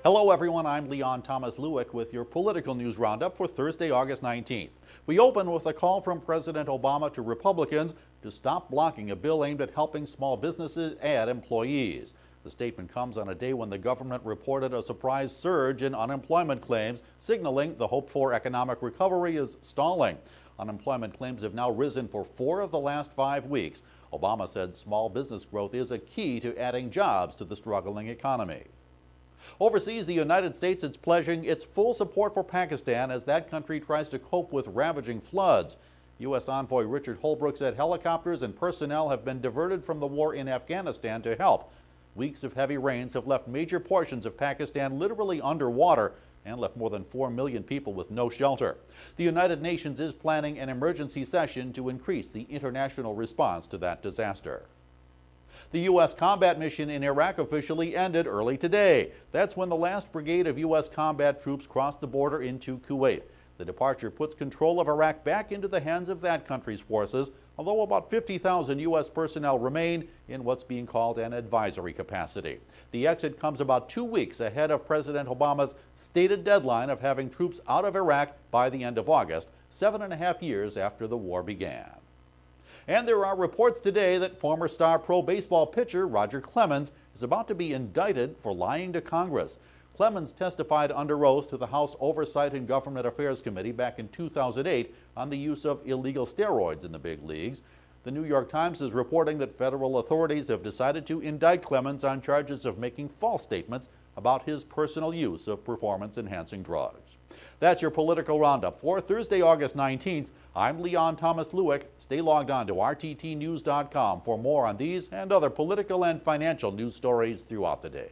Hello everyone, I'm Leon Thomas Lewick with your political news roundup for Thursday, August 19th. We open with a call from President Obama to Republicans to stop blocking a bill aimed at helping small businesses add employees. The statement comes on a day when the government reported a surprise surge in unemployment claims, signaling the hoped-for economic recovery is stalling. Unemployment claims have now risen for 4 of the last 5 weeks. Obama said small business growth is a key to adding jobs to the struggling economy. Overseas, the United States is pledging its full support for Pakistan as that country tries to cope with ravaging floods. U.S. Envoy Richard Holbrooke said helicopters and personnel have been diverted from the war in Afghanistan to help. Weeks of heavy rains have left major portions of Pakistan literally underwater and left more than 4 million people with no shelter. The United Nations is planning an emergency session to increase the international response to that disaster. The U.S. combat mission in Iraq officially ended early today. That's when the last brigade of U.S. combat troops crossed the border into Kuwait. The departure puts control of Iraq back into the hands of that country's forces, although about 50,000 U.S. personnel remain in what's being called an advisory capacity. The exit comes about 2 weeks ahead of President Obama's stated deadline of having troops out of Iraq by the end of August, 7.5 years after the war began. And there are reports today that former star pro baseball pitcher Roger Clemens is about to be indicted for lying to Congress. Clemens testified under oath to the House Oversight and Government Affairs Committee back in 2008 on the use of illegal steroids in the big leagues. The New York Times is reporting that federal authorities have decided to indict Clemens on charges of making false statements about his personal use of performance-enhancing drugs. That's your political roundup for Thursday, August 19th. I'm Leon Thomas Lewick. Stay logged on to rttnews.com for more on these and other political and financial news stories throughout the day.